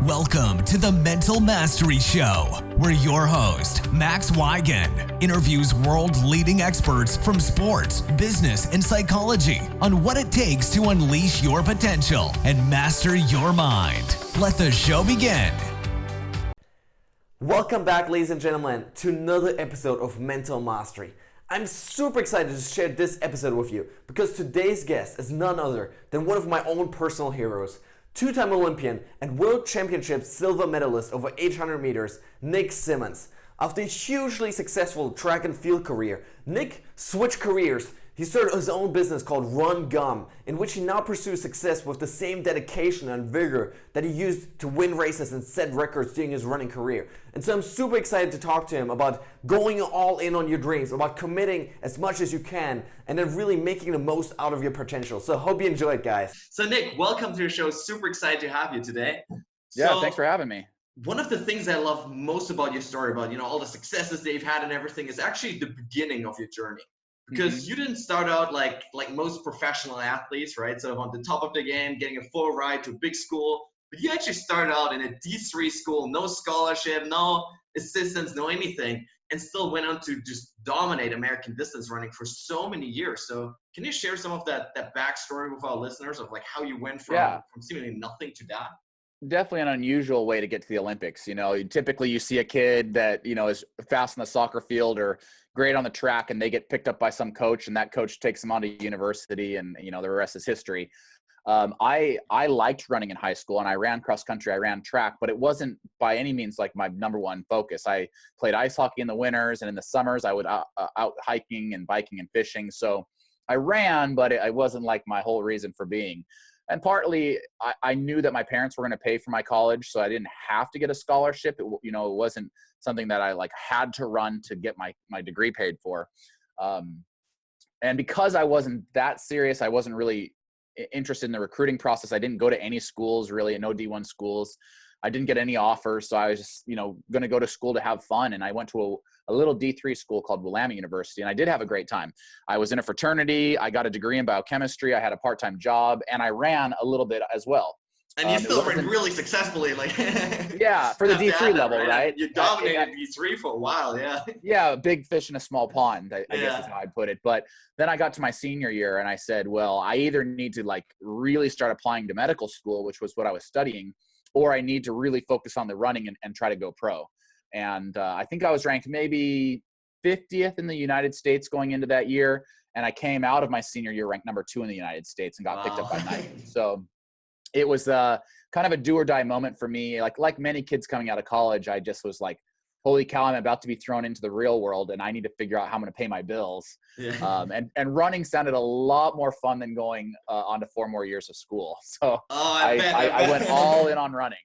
Welcome to the Mental Mastery Show, where your host, Max Wigan, interviews world-leading experts from sports, business, and psychology on what it takes to unleash your potential and master your mind. Let the show begin. Welcome back, ladies and gentlemen, to another episode of Mental Mastery. I'm super excited to share this episode with you because today's guest is none other than one of my own personal heroes, two-time Olympian and World Championship silver medalist over 800 meters, Nick Symmonds. After a hugely successful track and field career, Nick switched careers. He started his own business called Run Gum, in which he now pursues success with the same dedication and vigor that he used to win races and set records during his running career. And so I'm super excited to talk to him about going all in on your dreams, about committing as much as you can, and then really making the most out of your potential. So hope you enjoy it, guys. So Nick, welcome to your show. Super excited to have you today. Yeah, thanks for having me. One of the things I love most about your story, about all the successes that you've had and everything, is actually the beginning of your journey. Because you didn't start out like most professional athletes, right? Sort of on the top of the game, getting a full ride to a big school. But you actually started out in a D3 school, no scholarship, no assistance, no anything, and still went on to just dominate American distance running for so many years. So can you share some of that backstory with our listeners of like how you went from seemingly nothing to that? Definitely an unusual way to get to the Olympics. Typically you see a kid that, is fast on the soccer field or great on the track, and they get picked up by some coach, and that coach takes them on to university, and, the rest is history. I liked running in high school, and I ran cross country, I ran track, but it wasn't by any means like my number one focus. I played ice hockey in the winters, and in the summers I would out hiking and biking and fishing. So I ran, but it wasn't like my whole reason for being. And partly, I knew that my parents were going to pay for my college, so I didn't have to get a scholarship. It wasn't something that I had to run to get my degree paid for. And because I wasn't that serious, I wasn't really interested in the recruiting process. I didn't go to any schools, really, no D1 schools. I didn't get any offers, so I was just, going to go to school to have fun. And I went to a little D3 school called Willamette University, and I did have a great time. I was in a fraternity. I got a degree in biochemistry. I had a part-time job, and I ran a little bit as well. And you still ran really successfully, yeah, for the D3 level, right? You dominated D3 for a while, yeah. Yeah, big fish in a small pond, I guess is how I put it. But then I got to my senior year, and I said, well, I either need to really start applying to medical school, which was what I was studying, or I need to really focus on the running and try to go pro. And I think I was ranked maybe 50th in the United States going into that year. And I came out of my senior year ranked number 2 in the United States and got picked up by Nike. So it was kind of a do or die moment for me. Like many kids coming out of college, I just was like, holy cow, I'm about to be thrown into the real world, and I need to figure out how I'm going to pay my bills. Yeah. And running sounded a lot more fun than going on to 4 more years of school. So I went all in on running.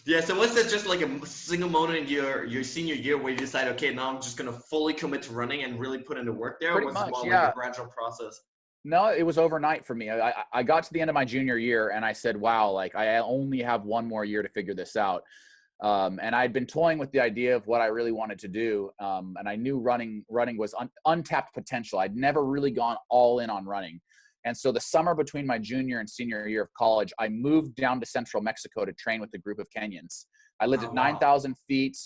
Yeah, so was that just like a single moment in your senior year where you decided, okay, now I'm just going to fully commit to running and really put in the work there? Pretty or was much, it more yeah. like a gradual process? No, it was overnight for me. I got to the end of my junior year, and I said, wow, I only have 1 more year to figure this out. And I'd been toying with the idea of what I really wanted to do. And I knew running was untapped potential. I'd never really gone all in on running. And so the summer between my junior and senior year of college, I moved down to central Mexico to train with a group of Kenyans. I lived at 9,000 feet.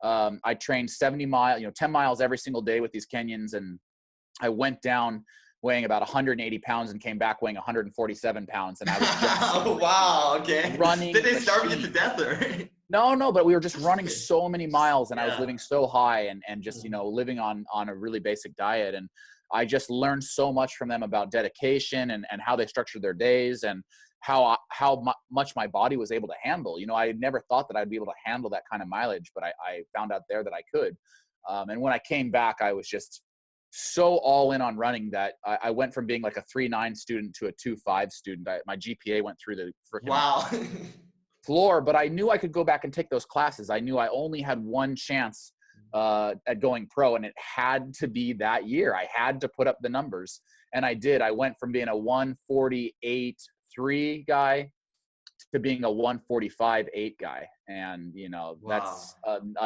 I trained 70 miles, 10 miles every single day with these Kenyans. And I went down weighing about 180 pounds and came back weighing 147 pounds. And I was just wow, okay. Running. Did they starve you to death or? No, but we were just running so many miles, and I was living so high and just, living on a really basic diet. And I just learned so much from them about dedication and how they structured their days and how much my body was able to handle. I never thought that I'd be able to handle that kind of mileage, but I found out there that I could. And when I came back, I was just so all in on running that I went from being like a 3.9 student to a 2.5 student. My GPA went through the freaking floor, but I knew I could go back and take those classes. I knew I only had one chance at going pro, and it had to be that year. I had to put up the numbers, and I did. I went from being a 148.3 guy to being a 145.8 guy, and that's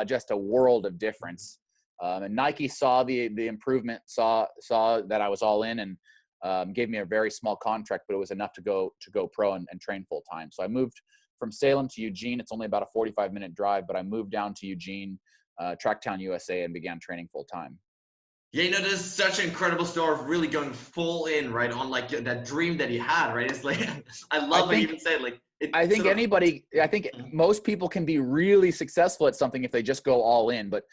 just a world of difference. And Nike saw the improvement, saw that I was all in, and gave me a very small contract, but it was enough to go pro and train full time. So I moved from Salem to Eugene. It's only about a 45-minute drive, but I moved down to Eugene, Tracktown, USA, and began training full time. Yeah, this is such an incredible story of really going full in, right, on like that dream that you had, right? It's like, I love how you even said like, I think most people can be really successful at something if they just go all in, but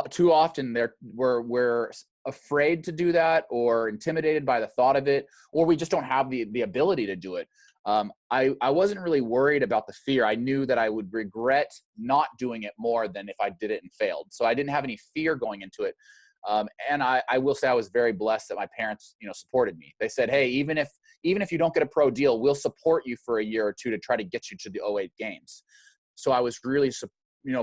too often we're afraid to do that, or intimidated by the thought of it, or we just don't have the ability to do it. I wasn't really worried about the fear. I knew that I would regret not doing it more than if I did it and failed. So I didn't have any fear going into it. And I will say I was very blessed that my parents, supported me. They said, hey, even if you don't get a pro deal, we'll support you for a year or two to try to get you to the '08 games. So I was really,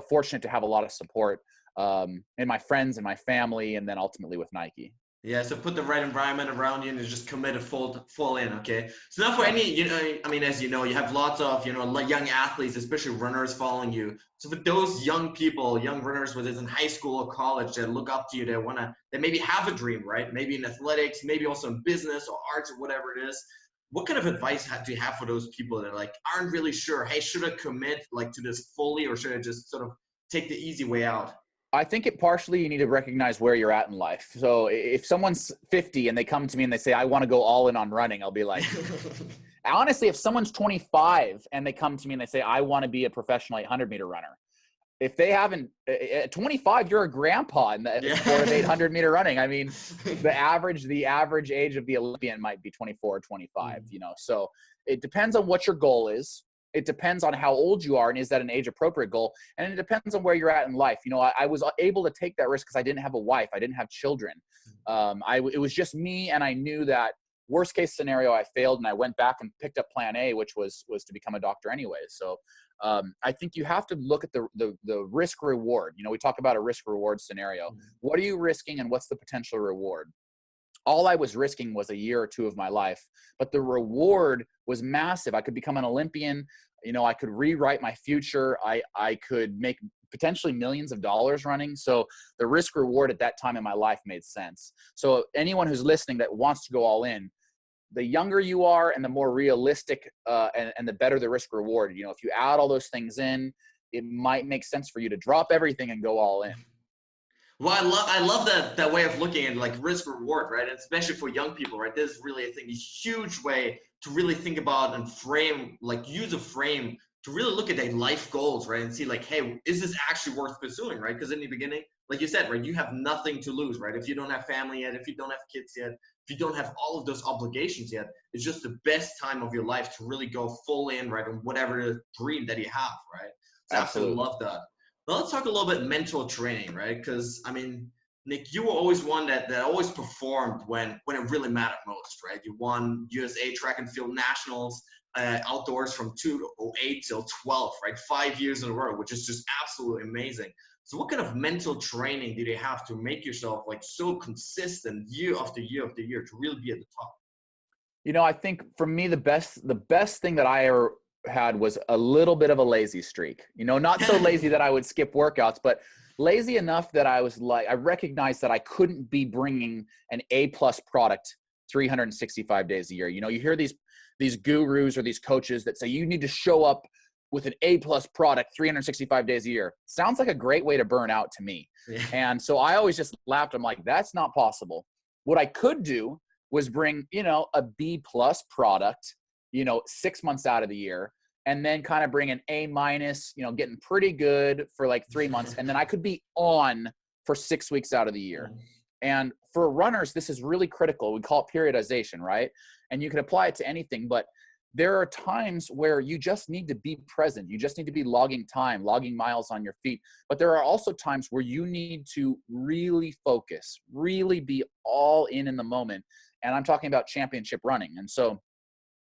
fortunate to have a lot of support in my friends and my family, and then ultimately with Nike. Yeah, so put the right environment around you and just commit a full in, okay? So now for any, as you know, you have lots of, young athletes, especially runners following you. So for those young people, young runners, whether it's in high school or college, that look up to you, that maybe have a dream, right? Maybe in athletics, maybe also in business or arts or whatever it is. What kind of advice do you have for those people that like aren't really sure, hey, should I commit like to this fully, or should I just sort of take the easy way out? I think partially you need to recognize where you're at in life. So if someone's 50 and they come to me and they say, I want to go all in on running, I'll be like, honestly, if someone's 25 and they come to me and they say, I want to be a professional 800-meter runner, if they haven't, at 25, you're a grandpa in the sport of 800-meter running. I mean, the average age of the Olympian might be 24 or 25, so it depends on what your goal is. It depends on how old you are, and is that an age-appropriate goal? And it depends on where you're at in life. I was able to take that risk because I didn't have a wife. I didn't have children. It was just me, and I knew that worst-case scenario, I failed, and I went back and picked up plan A, which was to become a doctor anyway. So I think you have to look at the risk-reward. We talk about a risk-reward scenario. What are you risking, and what's the potential reward? All I was risking was a year or two of my life, but the reward was massive. I could become an Olympian. I could rewrite my future. I could make potentially millions of dollars running. So the risk reward at that time in my life made sense. So anyone who's listening that wants to go all in, the younger you are and the more realistic and the better the risk reward. If you add all those things in, it might make sense for you to drop everything and go all in. Well, I love that way of looking at like risk reward, right? And especially for young people, right? This is really, I think, a huge way to really think about and use a frame to really look at their life goals, right? And see like, hey, is this actually worth pursuing, right? Because in the beginning, like you said, right, you have nothing to lose, right? If you don't have family yet, if you don't have kids yet, if you don't have all of those obligations yet, it's just the best time of your life to really go full in, right, on whatever dream that you have, right? So I absolutely love that. Now let's talk a little bit mental training, right? Because I mean, Nick, you were always one that always performed when it really mattered most, right? You won USA track and field nationals outdoors from 2008 till 12, right? 5 years in a row, which is just absolutely amazing. So what kind of mental training did you have to make yourself like so consistent year after year after year to really be at the top? I think for me, the best thing that I ever had was a little bit of a lazy streak. Not so lazy that I would skip workouts, but lazy enough that I was like, I recognized that I couldn't be bringing an A+ product 365 days a year. You hear these gurus or these coaches that say you need to show up with an A+ product 365 days a year. Sounds like a great way to burn out to me. Yeah. And so I always just laughed. I'm like, that's not possible. What I could do was bring, a B+ product, 6 months out of the year, and then kind of bring an A-, getting pretty good for like 3 months. And then I could be on for 6 weeks out of the year. And for runners, this is really critical. We call it periodization, right? And you can apply it to anything, but there are times where you just need to be present. You just need to be logging time, logging miles on your feet. But there are also times where you need to really focus, really be all in the moment. And I'm talking about championship running. And so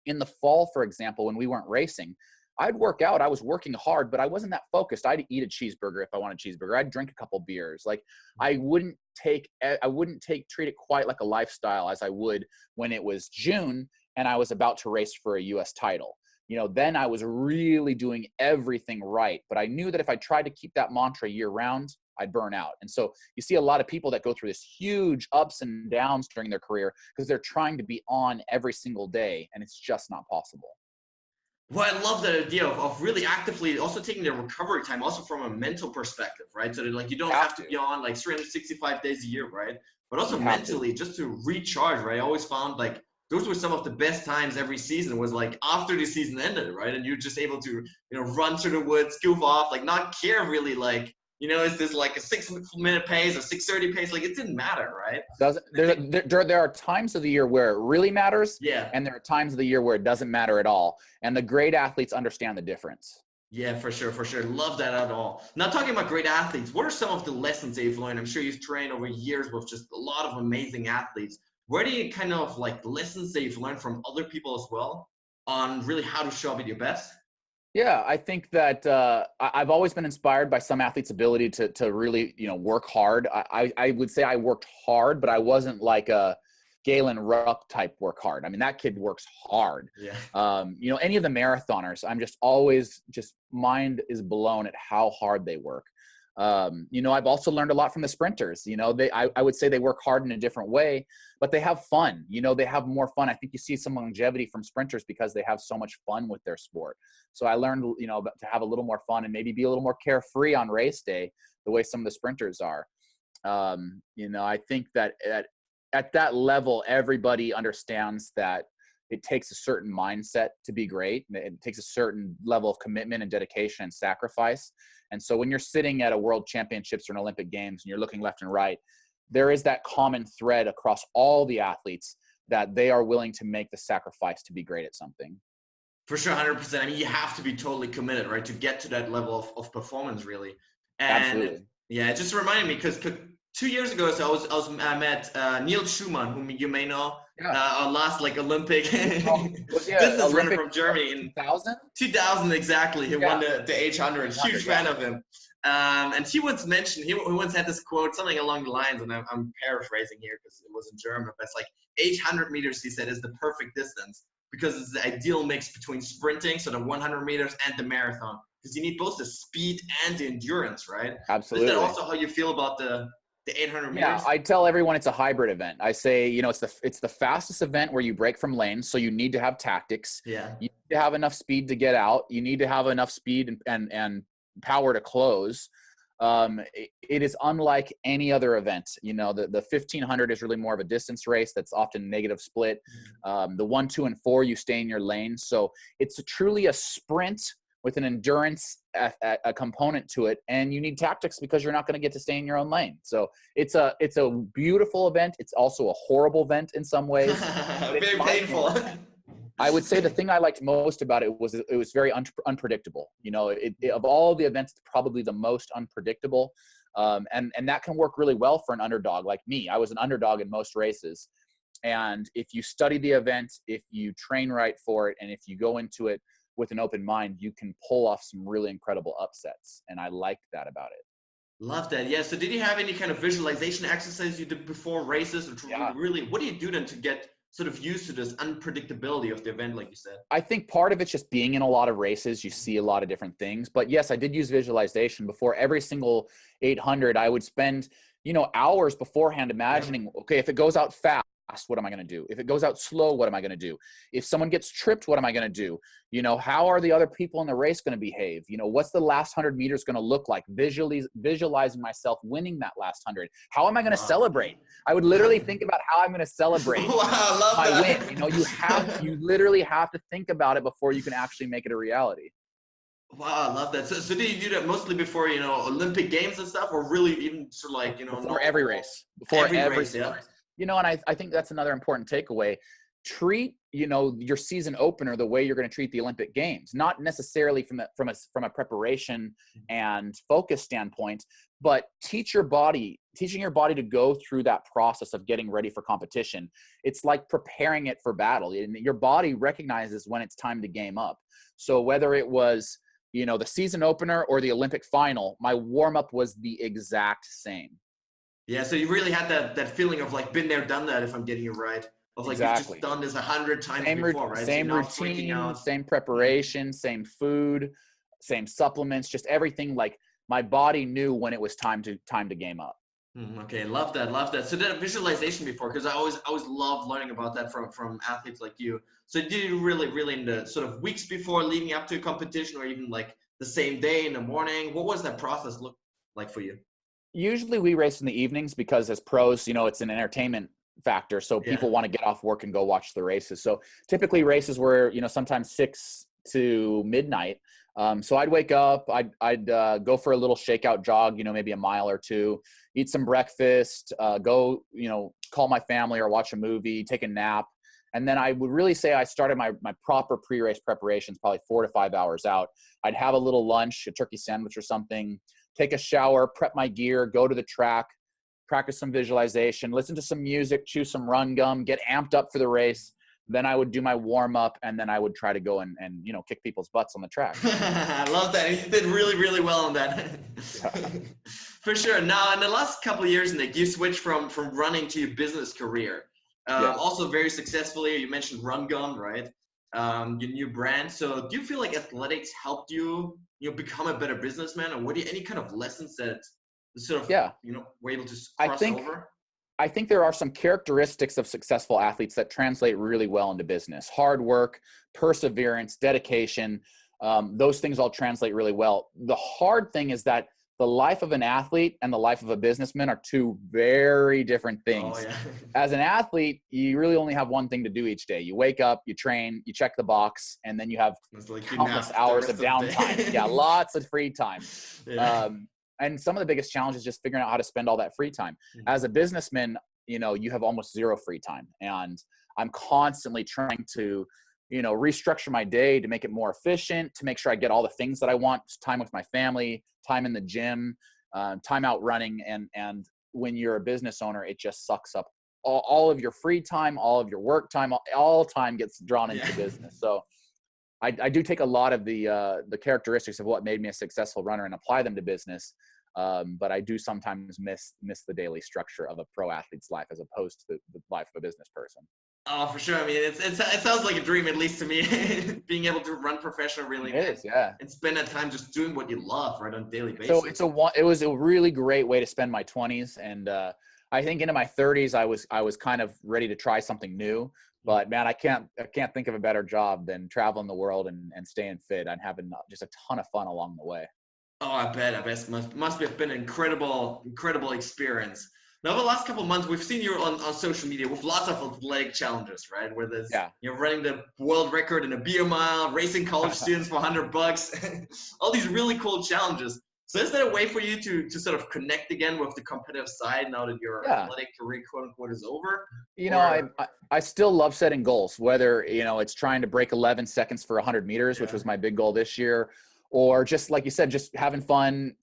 in the fall, for example, when we weren't racing, I'd work out. I was working hard, but I wasn't that focused. I'd eat a cheeseburger if I wanted a cheeseburger. I'd drink a couple beers. Like I wouldn't treat it quite like a lifestyle as I would when it was June and I was about to race for a US title. Then I was really doing everything right. But I knew that if I tried to keep that mantra year round, I'd burn out. And so you see a lot of people that go through this huge ups and downs during their career because they're trying to be on every single day, and it's just not possible. Well, I love that idea of really actively also taking the recovery time, also from a mental perspective, right? So that like you don't have to be on like 365 days a year, right? But also You have to. mentally, just to recharge, right? I always found like those were some of the best times every season was like after the season ended, right? And you're just able to, run through the woods, goof off, like not care really, like, is this like a 6 minute pace or 6:30 pace? Like it didn't matter, right? Doesn't I think, there are times of the year where it really matters, yeah. and there are times of the year where it doesn't matter at all. And the great athletes understand the difference. Yeah, for sure, for sure. Love that at all. Now, talking about great athletes, what are some of the lessons that you've learned? I'm sure you've trained over years with just a lot of amazing athletes. Where do you kind of like lessons that you've learned from other people as well on really how to show up at your best? Yeah, I think that I've always been inspired by some athletes' ability to really work hard. I would say I worked hard, but I wasn't like a Galen Rupp type work hard. I mean, that kid works hard. Yeah. Any of the marathoners, I'm just always just mind is blown at how hard they work. I've also learned a lot from the sprinters. I would say they work hard in a different way, but they have fun. They have more fun. I think you see some longevity from sprinters because they have so much fun with their sport. So I learned, to have a little more fun and maybe be a little more carefree on race day, the way some of the sprinters are. I think that at that level, everybody understands that it takes a certain mindset to be great. It takes a certain level of commitment and dedication and sacrifice. And so when you're sitting at a world championships or an Olympic games and you're looking left and right, there is that common thread across all the athletes that they are willing to make the sacrifice to be great at something. For sure, 100%. I mean, you have to be totally committed, right, to get to that level of performance, really. And Absolutely. yeah, it just reminded me because 2 years ago, so I met Neil Schumann, whom you may know, Yeah. our last like Olympic Was he an business runner Olympic from Germany in 2000? 2000 exactly. He Yeah. won the H100. Huge fan of him. And he once mentioned, he once had this quote, something along the lines, and I'm paraphrasing here because it was in German, but it's like 800 meters, he said, is the perfect distance because it's the ideal mix between sprinting, so the 100 meters, and the marathon. Because you need both the speed and the endurance, right? Is that Absolutely. also how you feel about the 800 Yeah, meters? I tell everyone it's a hybrid event. I say, it's the fastest event where you break from lanes, so you need to have tactics. Yeah. You need to have enough speed to get out. You need to have enough speed and power to close. It is unlike any other event. The 1500 is really more of a distance race that's often negative split. The 1, 2, and 4, you stay in your lane. So it's truly a sprint with an endurance a component to it, and you need tactics because you're not going to get to stay in your own lane. So it's a beautiful event. It's also a horrible event in some ways. Very painful. I would say the thing I liked most about it was very unpredictable. Of all the events, it's probably the most unpredictable. And that can work really well for an underdog like me. I was an underdog in most races. And if you study the event, if you train right for it, and if you go into it with an open mind, you can pull off some really incredible upsets. And I liked that about it. Love that. Yeah. So did you have any kind of visualization exercise you did before races? Or Yeah. really, what do you do then to get sort of used to this unpredictability of the event, like you said? I think part of it's just being in a lot of races. You see a lot of different things. But yes, I did use visualization before every single 800. I would spend, hours beforehand imagining, okay, if it goes out fast, what am I going to do? If it goes out slow, what am I going to do? If someone gets tripped, what am I going to do? How are the other people in the race going to behave? What's the last 100 meters going to look like? Visualizing myself winning that last 100. How am I going to celebrate? I would literally think about how I'm going to celebrate Wow, love my that. win. You literally have to think about it before you can actually make it a reality. Wow, I love that. So do you do that mostly before, Olympic Games and stuff, or really even sort of like, Before every race. Before every every race, single yeah. race. And I think that's another important takeaway. Treat, your season opener the way you're going to treat the Olympic Games, not necessarily from a preparation and focus standpoint, but teaching your body to go through that process of getting ready for competition. It's like preparing it for battle. And your body recognizes when it's time to game up. So whether it was, the season opener or the Olympic final, my warm-up was the exact same. Yeah, so you really had that feeling of like been there, done that, if I'm getting it right. Of like you've just done this 100 times before, right? Same so you're not freaking routine, out. same preparation, same food, same supplements, just everything. Like my body knew when it was time to game up. Okay, love that, love that. So that visualization before, because I always love learning about that from athletes like you. So did you really in the sort of weeks before leading up to a competition, or even like the same day in the morning? What was that process look like for you? Usually we race in the evenings because as pros, it's an entertainment factor. So Yeah. people want to get off work and go watch the races. So typically races were, sometimes 6 to midnight. So I'd wake up, I'd go for a little shakeout jog, maybe a mile or two, eat some breakfast, go, call my family or watch a movie, take a nap. And then I would really say I started my proper pre-race preparations probably 4 to 5 hours out. I'd have a little lunch, a turkey sandwich or something, take a shower, prep my gear, go to the track, practice some visualization, listen to some music, chew some run gum, get amped up for the race. Then I would do my warm up, and then I would try to go and kick people's butts on the track. I love that. You did really well on that. Yeah. For sure. Now, in the last couple of years, Nick, you switched from running to your business career. Yes. Also very successfully. You mentioned Run Gun, right? Your new brand. So, do you feel like athletics helped you, become a better businessman, or what do you, any kind of lessons that sort of, Yeah. were able to I cross think over? I think there are some characteristics of successful athletes that translate really well into business. Hard work, perseverance, dedication, those things all translate really well. The hard thing is that the life of an athlete and the life of a businessman are two very different Oh things. yeah. As an athlete, you really only have one thing to do each day. You wake up, you train, you check the box, and then you have It's like you countless nap the hours of rest of the downtime. Yeah, day. lots of free time. Yeah. Um, and some of the biggest challenges is just figuring out how to spend all that free time. As a businessman, you have almost zero free time, and I'm constantly trying to restructure my day to make it more efficient, to make sure I get all the things that I want: time with my family, time in the gym, time out running. And when you're a business owner, it just sucks up all of your free time, all of your work time, all time gets drawn into Yeah. the business. So I do take a lot of the characteristics of what made me a successful runner and apply them to business. But I do sometimes miss the daily structure of a pro athlete's life as opposed to the life of a business person. Oh, for sure. I mean, it sounds like a dream, at least to me, being able to run professional really It is, yeah. and spend that time just doing what you love, right, on a daily So basis. it was a really great way to spend my 20s, and I think into my 30s I was kind of ready to try something new. But man, I can't think of a better job than traveling the world and staying fit and having just a ton of fun along the way. Oh, I bet. I bet must have been an incredible experience. Now, over the last couple of months, we've seen you on social media with lots of athletic challenges, right? Where there's Yeah. you're running the world record in a beer mile, racing college students for $100, all these really cool challenges. So, is there a way for you to sort of connect again with the competitive side now that your Yeah. athletic career, quote unquote, is over? I, Or I still love setting goals, whether, it's trying to break 11 seconds for 100 meters, which yeah, was my big goal this year, or just like you said, just having fun,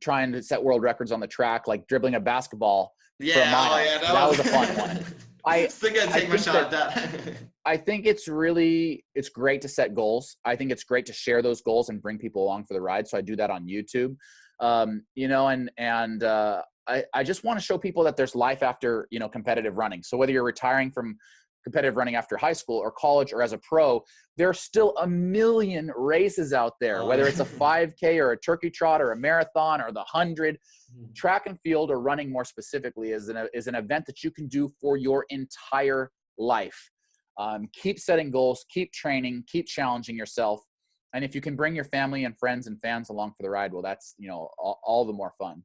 trying to set world records on the track, like dribbling a basketball for a yeah, oh mile. yeah, That was a fun one. I, still gonna I take my think shot that, at that. I think it's great to set goals. I think it's great to share those goals and bring people along for the ride. So I do that on YouTube, I just want to show people that there's life after, competitive running. So whether you're retiring from competitive running after high school or college or as a pro, there's still a million races out there, Oh, whether yeah. it's a 5K or a turkey trot or a marathon or the 100. Track and field, or running more specifically, is an event that you can do for your entire life. Keep setting goals, keep training, keep challenging yourself. And if you can bring your family and friends and fans along for the ride, well, that's, all the more fun.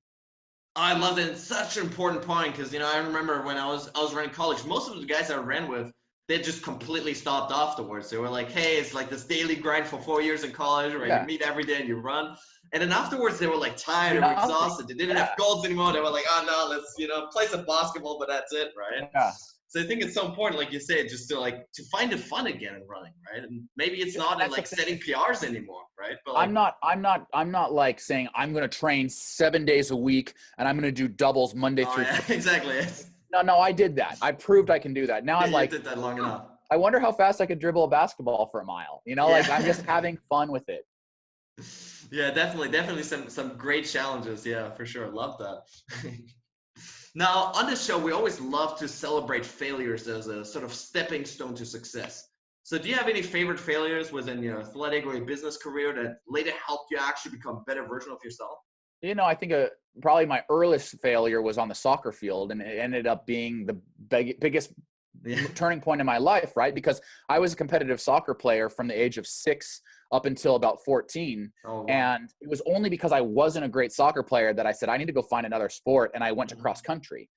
I love that. It's such an important point because I remember when I was running college, most of the guys I ran with, they just completely stopped afterwards. They were like, "Hey, it's like this daily grind for 4 years in college, where you Yeah. meet every day and you run." And then afterwards, they were like tired, Do they were nothing. exhausted, they didn't have Yeah. goals anymore. They were like, "Oh no, let's play some basketball, but that's it, right?" Yeah. So I think it's so important, like you said, just to find the fun again in running, right? And maybe it's Yeah, not in that's the like thing. setting PRs anymore, right? But like, I'm not like saying I'm going to train 7 days a week and I'm going to do doubles Monday oh through yeah, Friday. exactly. No, I did that. I proved I can do that. Now Yeah, I'm you like, did that long enough. I wonder how fast I could dribble a basketball for a mile. Like I'm Yeah. just having fun with it. Yeah, definitely some great challenges. Yeah, for sure. Love that. Now, on this show, we always love to celebrate failures as a sort of stepping stone to success. So, do you have any favorite failures within your athletic or your business career that later helped you actually become a better version of yourself? I think probably my earliest failure was on the soccer field, and it ended up being the biggest turning point in my life, right? Because I was a competitive soccer player from the age of 6 up until about 14. Oh, wow. And it was only because I wasn't a great soccer player that I said, I need to go find another sport. And I went to cross country,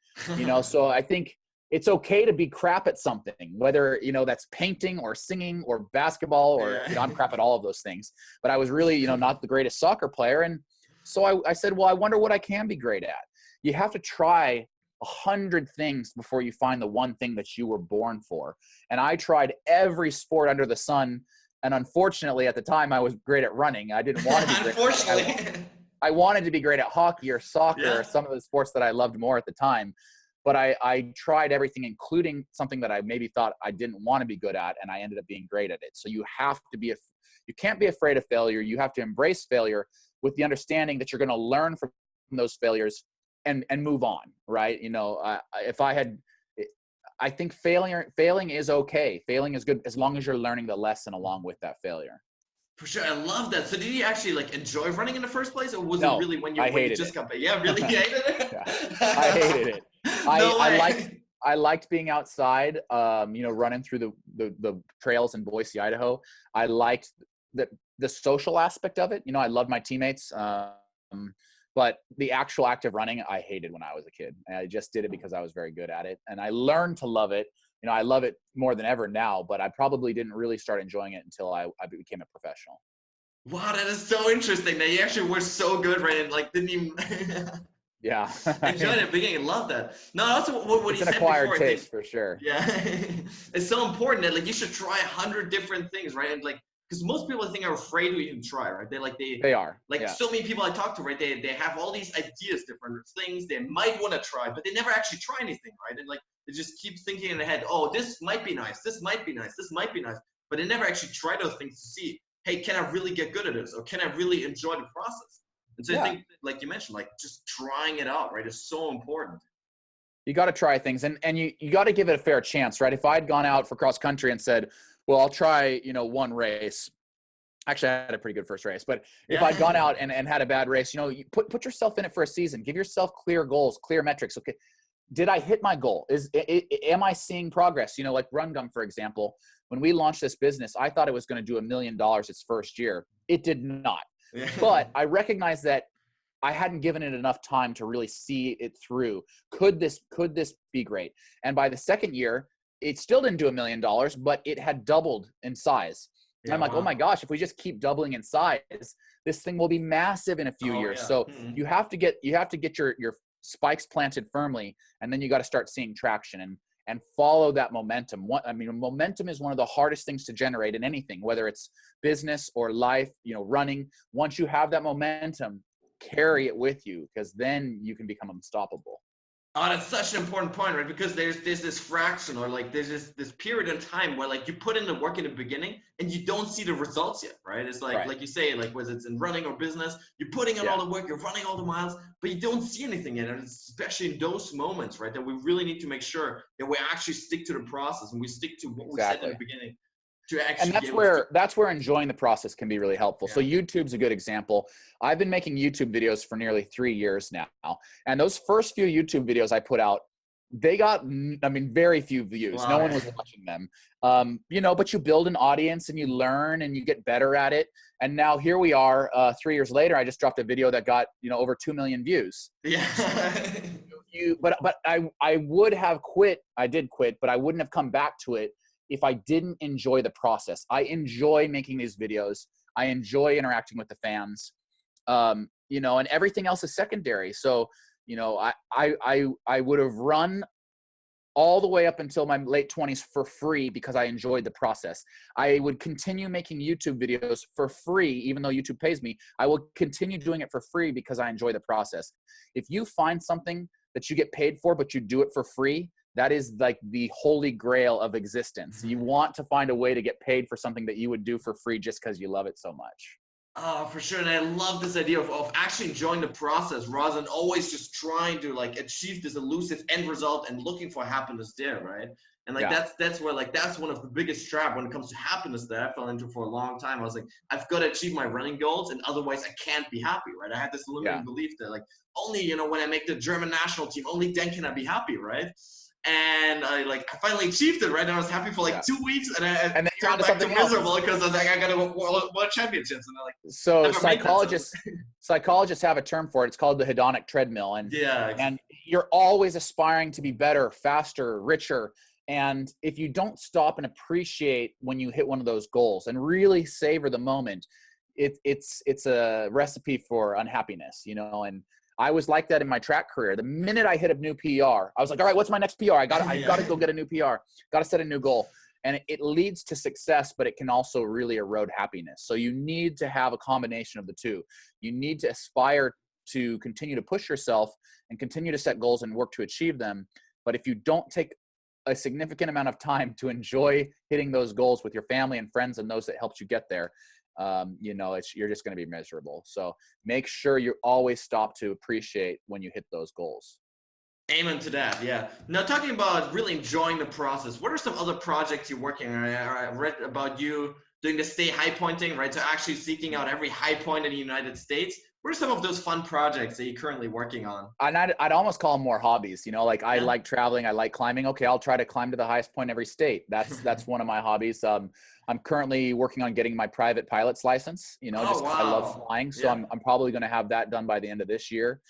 so I think it's okay to be crap at something, whether, that's painting or singing or basketball or, I'm crap at all of those things, but I was really, not the greatest soccer player. And so I said, well, I wonder what I can be great at. You have to try 100 things before you find the one thing that you were born for. And I tried every sport under the sun. And unfortunately, at the time, I was great at running. I didn't want to be great. Unfortunately. I wanted to be great at hockey or soccer or some of the sports that I loved more at the time. But I tried everything, including something that I maybe thought I didn't want to be good at, and I ended up being great at it. So you have to be you can't be afraid of failure. You have to embrace failure with the understanding that you're going to learn from those failures and move on, right? I think failing is okay. Failing is good as long as you're learning the lesson along with that failure. For sure, I love that. So did you actually enjoy running in the first place, or was No, it really when you just got back? Yeah, really hated it. I hated it. No I liked being outside, running through the trails in Boise, Idaho. I liked the social aspect of it. I loved my teammates. But the actual act of running, I hated when I was a kid. And I just did it because I was very good at it. And I learned to love it. I love it more than ever now, but I probably didn't really start enjoying it until I became a professional. Wow, that is so interesting that you actually were so good, right? And didn't even yeah. enjoy it at the beginning. Love that. No, that's what it's you an said acquired before, taste for sure. Yeah. It's so important that you should try 100 different things, right? And because most people I think are afraid to even try, right? They are. So many people I talk to, right? They have all these ideas, different things they might want to try, but they never actually try anything, right? And they just keep thinking in their head, oh, this might be nice, this might be nice, this might be nice, but they never actually try those things to see, hey, can I really get good at this, or can I really enjoy the process? And so I think, like you mentioned, just trying it out, right, is so important. You got to try things, and you got to give it a fair chance, right? If I'd gone out for cross country and said, well, I'll try, one race. Actually, I had a pretty good first race, but if I'd gone out and had a bad race, you put yourself in it for a season. Give yourself clear goals, clear metrics. Okay, did I hit my goal? Am I seeing progress? Like Run Gum, for example. When we launched this business, I thought it was going to do $1 million its first year. It did not. But I recognized that I hadn't given it enough time to really see it through. Could this be great? And by the second year, it still didn't do $1 million, but it had doubled in size. And I'm like, oh my gosh, if we just keep doubling in size, this thing will be massive in a few years. Yeah. So you have to get your spikes planted firmly, and then you got to start seeing traction and follow that momentum. Momentum is one of the hardest things to generate in anything, whether it's business or life, running. Once you have that momentum, carry it with you, because then you can become unstoppable. Oh, that's such an important point, right? Because there's this fraction, or there's this period in time where you put in the work in the beginning and you don't see the results yet, right? It's like you say, whether it's in running or business, you're putting in all the work, you're running all the miles, but you don't see anything yet. And especially in those moments, right, that we really need to make sure that we actually stick to the process and we stick to what we said in the beginning. And that's where enjoying the process can be really helpful. Yeah. So YouTube's a good example. I've been making YouTube videos for nearly 3 years now. And those first few YouTube videos I put out, they got, very few views. Wow. No one was watching them. But you build an audience and you learn and you get better at it. And now here we are 3 years later. I just dropped a video that got, over 2 million views. Yeah. But I would have quit. I did quit, but I wouldn't have come back to it if I didn't enjoy the process. I enjoy making these videos. I enjoy interacting with the fans, and everything else is secondary. So, I would have run all the way up until my late 20s for free because I enjoyed the process. I would continue making YouTube videos for free, even though YouTube pays me. I will continue doing it for free because I enjoy the process. If you find something that you get paid for, but you do it for free, that is the holy grail of existence. You want to find a way to get paid for something that you would do for free just because you love it so much. Oh, for sure. And I love this idea of actually enjoying the process rather than always just trying to achieve this elusive end result and looking for happiness there, right? And like that's where like that's one of the biggest trap when it comes to happiness that I fell into for a long time. I was like, I've got to achieve my running goals, and otherwise I can't be happy, right? I had this limiting belief that like only when I make the German national team, only then can I be happy, right? And I finally achieved it, right? And I was happy for like 2 weeks, and I and then turned back to miserable because I was like, I got to world championships, and like so psychologists have a term for it. It's called the hedonic treadmill, and you're always aspiring to be better, faster, richer. And if you don't stop and appreciate when you hit one of those goals and really savor the moment, it's a recipe for unhappiness, and I was like that in my track career. The minute I hit a new PR, I was like, all right, what's my next PR? I got to go get a new PR. Got to set a new goal. And it leads to success, but it can also really erode happiness. So you need to have a combination of the two. You need to aspire to continue to push yourself and continue to set goals and work to achieve them. But if you don't take a significant amount of time to enjoy hitting those goals with your family and friends and those that helped you get there, you're just going to be miserable. So make sure you always stop to appreciate when you hit those goals. Amen to that. Yeah. Now, talking about really enjoying the process, what are some other projects you're working on? I read about you doing the stay high pointing, right? So actually seeking out every high point in the United States. What are some of those fun projects that you're currently working on? And I'd almost call them more hobbies. I like traveling. I like climbing. Okay, I'll try to climb to the highest point in every state. That's one of my hobbies. I'm currently working on getting my private pilot's license. Just because I love flying. So I'm probably going to have that done by the end of this year.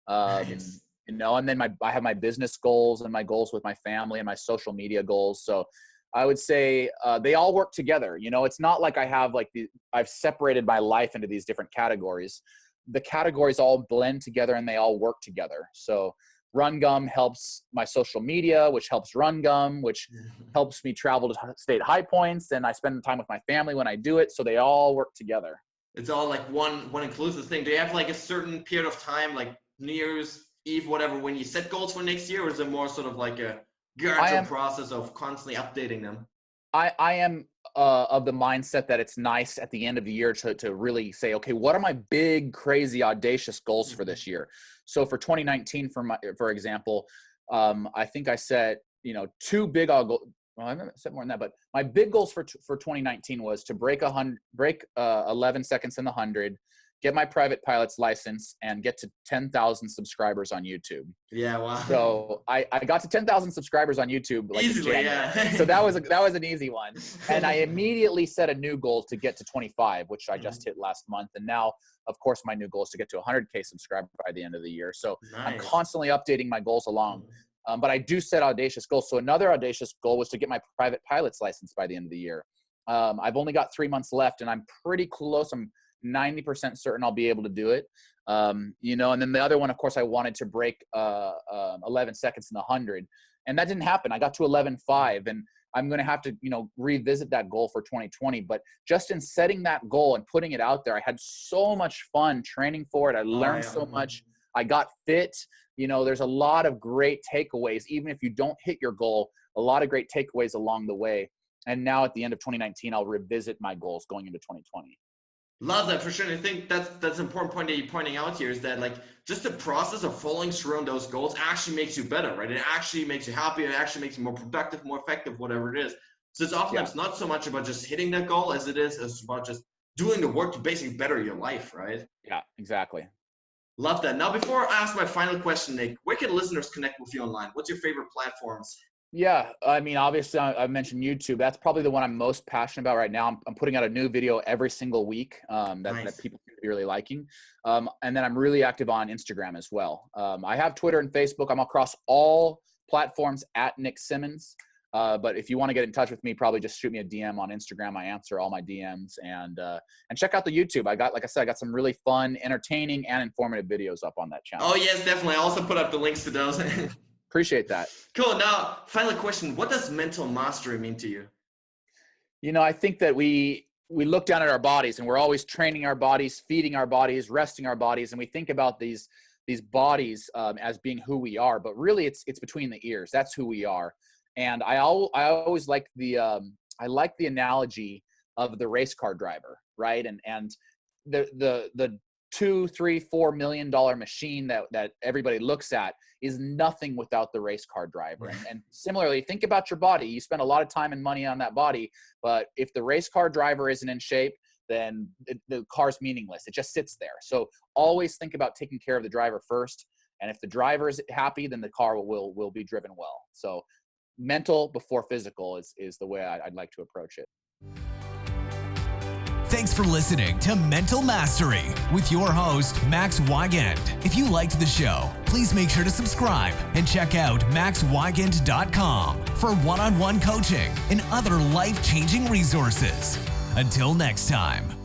Nice. And then I have my business goals and my goals with my family and my social media goals. So I would say they all work together. It's not like I have I've separated my life into these different categories. The categories all blend together and they all work together. So Run Gum helps my social media, which helps Run Gum, which helps me travel to state high points. And I spend time with my family when I do it. So they all work together. It's all like one inclusive thing. Do you have like a certain period of time, like New Year's Eve, whatever, when you set goals for next year, or is it more sort of like a gradual process of constantly updating them? I am of the mindset that it's nice at the end of the year to really say, okay, what are my big, crazy, audacious goals for this year? So for 2019, for example, I think I set, two big goals. Well, I haven't set more than that, but my big goals for 2019 was to break 11 seconds in the 100, get my private pilot's license, and get to 10,000 subscribers on YouTube. Yeah, wow. So I got to 10,000 subscribers on YouTube easily, yeah. So that was an easy one. And I immediately set a new goal to get to 25, which I just hit last month. And now, of course, my new goal is to get to 100K subscribers by the end of the year. So nice. I'm constantly updating my goals along. But I do set audacious goals. So another audacious goal was to get my private pilot's license by the end of the year. I've only got 3 months left, and I'm pretty close. I'm 90% certain I'll be able to do it. And then the other one, of course, I wanted to break 11 seconds in the 100, and that didn't happen. I got to 11.5, and I'm going to have to, revisit that goal for 2020. But just in setting that goal and putting it out there, I had so much fun training for it. I learned so much. I got fit. There's a lot of great takeaways. Even if you don't hit your goal, a lot of great takeaways along the way. And now at the end of 2019, I'll revisit my goals going into 2020. Love that for sure. And I think that's an important point that you're pointing out here is that like just the process of following through on those goals actually makes you better, right? It actually makes you happy. It actually makes you more productive, more effective, whatever it is. So it's oftentimes not so much about just hitting that goal as it is about just doing the work to basically better your life, right? Yeah, exactly. Love that. Now, before I ask my final question, Nick, where can listeners connect with you online? What's your favorite platforms? Yeah, I mean, obviously, I mentioned YouTube. That's probably the one I'm most passionate about right now. I'm putting out a new video every single week that people seem to be really liking. And then I'm really active on Instagram as well. I have Twitter and Facebook. I'm across all platforms at Nick Symmonds. But if you want to get in touch with me, probably just shoot me a DM on Instagram. I answer all my DMs, and check out the YouTube. I got some really fun, entertaining, and informative videos up on that channel. Oh yes, definitely. I also put up the links to those. Appreciate that. Cool. Now, final question. What does mental mastery mean to you? I think that we look down at our bodies and we're always training our bodies, feeding our bodies, resting our bodies. And we think about these bodies as being who we are, but really it's between the ears. That's who we are. And I always like the analogy of the race car driver, right? And the $2, $3, $4 million machine that everybody looks at is nothing without the race car driver. And similarly, think about your body. You spend a lot of time and money on that body, but if the race car driver isn't in shape, then the car's meaningless. It just sits there. So always think about taking care of the driver first. And if the driver is happy, then the car will be driven well. So mental before physical is the way I'd like to approach it. Thanks for listening to Mental Mastery with your host, Max Wygand. If you liked the show, please make sure to subscribe and check out maxwygand.com for one-on-one coaching and other life-changing resources. Until next time.